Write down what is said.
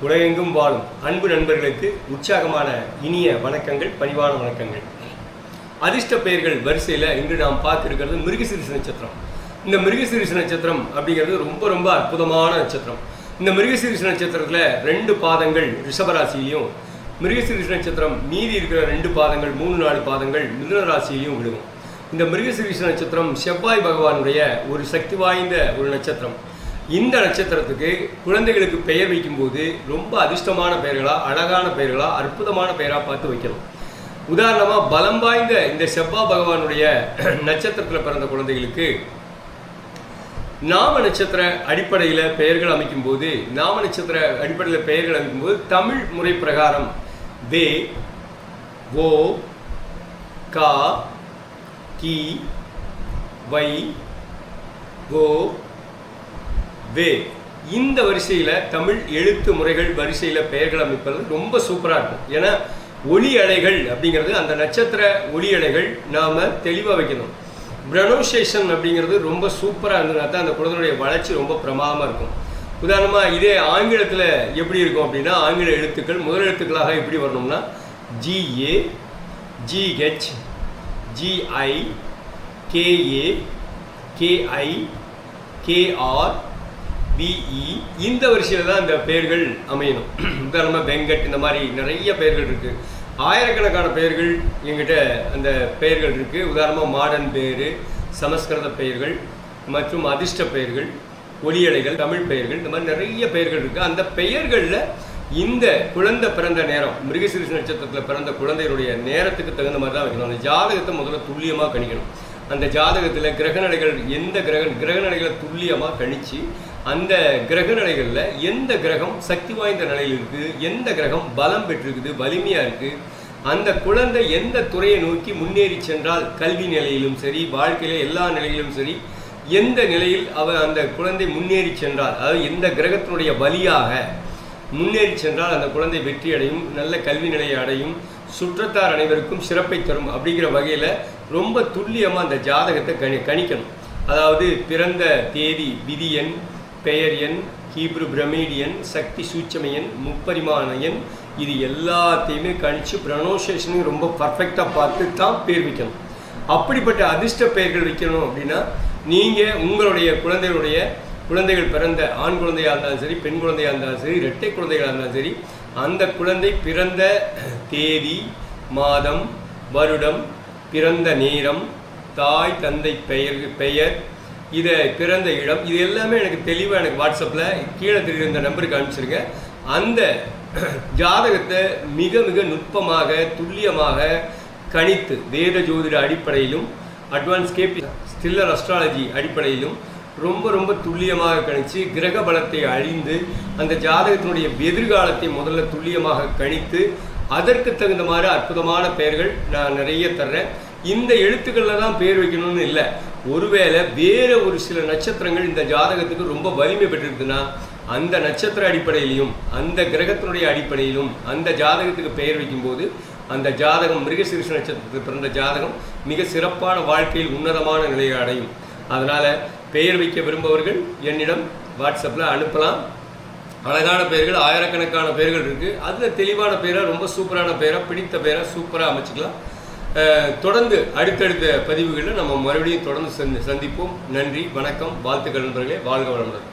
உலகெங்கும் வாழும் அன்பு நண்பர்களுக்கு உற்சாகமான இனிய வணக்கங்கள், பணிவான வணக்கங்கள். அதிர்ஷ்ட பெயர்கள் வரிசையில் இன்று நாம் பார்த்துருக்கிறது மிருகசீரிஷ நட்சத்திரம். இந்த மிருகசீரிஷ நட்சத்திரம் அப்படிங்கிறது ரொம்ப ரொம்ப அற்புதமான நட்சத்திரம். இந்த மிருகசீரிஷ நட்சத்திரத்தில் 2 பாதங்கள் ரிஷபராசியிலையும், மிருகசீரிஷ நட்சத்திரம் மீதி இருக்கிற 2 பாதங்கள் 3-4 பாதங்கள் மிதுன ராசியிலையும் விடுவோம். இந்த மிருகசீரிஷ நட்சத்திரம் செவ்வாய் பகவானுடைய ஒரு சக்தி வாய்ந்த ஒரு நட்சத்திரம். இந்த நட்சத்திரத்துக்கு குழந்தைகளுக்கு பெயர் வைக்கும்போது ரொம்ப அதிர்ஷ்டமான பெயர்களாக, அழகான பெயர்களாக, அற்புதமான பெயராக பார்த்து வைக்கணும். உதாரணமாக பலம் வாய்ந்த இந்த செவ்வாய் பகவானுடைய நட்சத்திரத்தில் பிறந்த குழந்தைகளுக்கு நாம நட்சத்திர அடிப்படையில் பெயர்கள் அமைக்கும்போது, நாம நட்சத்திர அடிப்படையில் பெயர்கள் அமைக்கும்போது தமிழ் முறை பிரகாரம் வே, ஓ, கா, கி, வை, கோ, வே, இந்த வரிசையில் தமிழ் எழுத்து முறைகள் வரிசையில் பெயர்கள் அமைப்பது ரொம்ப சூப்பராக இருக்கும். ஏன்னா ஒளி அலைகள் அப்படிங்கிறது, அந்த நட்சத்திர ஒளி அலைகள் நாம் தெளிவாக வைக்கணும். ப்ரொனவுன்சியேஷன் அப்படிங்கிறது ரொம்ப சூப்பராக இருந்ததுனா தான் அந்த குழந்தையுடைய வளர்ச்சி ரொம்ப பிரமாதமாக இருக்கும். உதாரணமாக இதே ஆங்கிலத்தில் எப்படி இருக்கும் அப்படின்னா, ஆங்கில எழுத்துக்கள் முதல் எழுத்துக்களாக எப்படி வரணும்னா G A, G H, G I, K A, K I, K R, P E, இந்த வரிசையில் தான் இந்த பெயர்கள் அமையணும். உதாரணமாக வெங்கட், இந்த மாதிரி நிறைய பெயர்கள் இருக்குது. ஆயிரக்கணக்கான பெயர்கள் எங்கிட்ட அந்த பெயர்கள் இருக்குது. உதாரணமாக மாடர்ன் பெயர், சமஸ்கிருத பெயர்கள் மற்றும் அதிர்ஷ்ட பெயர்கள், ஒளியலைகள், தமிழ் பெயர்கள், இந்த மாதிரி நிறைய பெயர்கள் இருக்குது. அந்த பெயர்களில் இந்த குழந்தை பிறந்த நேரம், மிருகசீரிஷ நட்சத்திரத்தில் பிறந்த குழந்தைகளுடைய நேரத்துக்கு தகுந்த மாதிரி தான் வைக்கணும். அந்த ஜாதகத்தை முதல்ல துல்லியமாக கணிக்கணும். அந்த ஜாதகத்தில் கிரகநிலைகள், எந்த கிரகநிலைகளை துல்லியமாக கணித்து அந்த கிரகநிலைகளில் எந்த கிரகம் சக்தி வாய்ந்த நிலையில் இருக்குது, எந்த கிரகம் பலம் பெற்றிருக்குது, வலிமையாக இருக்குது, அந்த குழந்தை எந்த துறையை நோக்கி முன்னேறி சென்றால், கல்வி நிலையிலும் சரி, வாழ்க்கையில் எல்லா நிலையிலும் சரி, எந்த நிலையில் அந்த குழந்தை முன்னேறி சென்றால், அதாவது எந்த கிரகத்தினுடைய வழியாக முன்னேறி சென்றால் அந்த குழந்தை வெற்றி அடையும், நல்ல கல்வி நிலையை அடையும், சுற்றத்தார் அனைவருக்கும் சிறப்பை தரும் அப்படிங்கிற வகையில் ரொம்ப துல்லியமாக அந்த ஜாதகத்தை கணிக்கணும். அதாவது பிறந்த தேதி, விதி எண், பெயர் எண், ஹீப்ரு பிரமிடியன், சக்தி சூட்சமையன், முப்பரிமாண எண், இது எல்லாத்தையுமே கணித்து ப்ரொனவுன்சியேஷனையும் ரொம்ப பர்ஃபெக்டாக பார்த்து தான் பேர் வைக்கணும். அப்படிப்பட்ட அதிர்ஷ்ட பெயர்கள் வைக்கணும் அப்படின்னா, நீங்கள் உங்களுடைய குழந்தைகள் பிறந்த ஆண் குழந்தையாக இருந்தாலும் சரி, பெண் குழந்தையாக இருந்தாலும் சரி, இரட்டை குழந்தைகளாக இருந்தாலும் சரி, அந்த குழந்தை பிறந்த தேதி, மாதம், வருடம், பிறந்த நேரம், தாய் தந்தை பெயர், இதை பிறந்த இடம், இது எல்லாமே எனக்கு தெளிவாக எனக்கு வாட்ஸ்அப்பில் கீழே தெரிகிற இந்த நம்பருக்கு அனுப்பிச்சிருங்க. அந்த ஜாதகத்தை மிக மிக நுட்பமாக துல்லியமாக கணித்து வேத ஜோதிட அடிப்படையிலும் அட்வான்ஸ் கேபி ஸ்டில்லர் அஸ்ட்ராலஜி அடிப்படையிலும் ரொம்ப ரொம்ப துல்லியமாக கணித்து கிரக பலத்தை அழிந்து அந்த ஜாதகத்தினுடைய எதிர்காலத்தை முதல்ல துல்லியமாக கணித்து அதற்கு தகுந்த மாதிரி அற்புதமான பெயர்கள் நான் நிறைய தர்றேன். இந்த எழுத்துக்களில் தான் பேர் வைக்கணும்னு இல்லை. ஒருவேளை வேறு ஒரு சில நட்சத்திரங்கள் இந்த ஜாதகத்துக்கு ரொம்ப வலிமை பெற்றிருக்குன்னா அந்த நட்சத்திர அடிப்படையிலையும் அந்த கிரகத்தினுடைய அடிப்படையிலும் அந்த ஜாதகத்துக்கு பெயர் வைக்கும்போது அந்த ஜாதகம், மிருகசீரிஷ நட்சத்திரத்தில் பிறந்த ஜாதகம் மிக சிறப்பான வாழ்க்கையில் உன்னதமான நிலையை அடையும். அதனால் பெயர் வைக்க விரும்பவர்கள் என்னிடம் வாட்ஸ்அப்பில் அனுப்பலாம். அழகான பெயர்கள், ஆயிரக்கணக்கான பெயர்கள் இருக்குது. அதில் தெளிவான பெயராக, ரொம்ப சூப்பரான பெயராக, பிடித்த பெயராக சூப்பராக அமைச்சிக்கலாம். தொடர்ந்து அடுத்தடுத்த பதிவுகளில் நம்ம மறுபடியும் தொடர்ந்து சந்திப்போம். நன்றி, வணக்கம், வாழ்த்துக்கள் நண்பர்களே. வாழ்க வளமுடன்.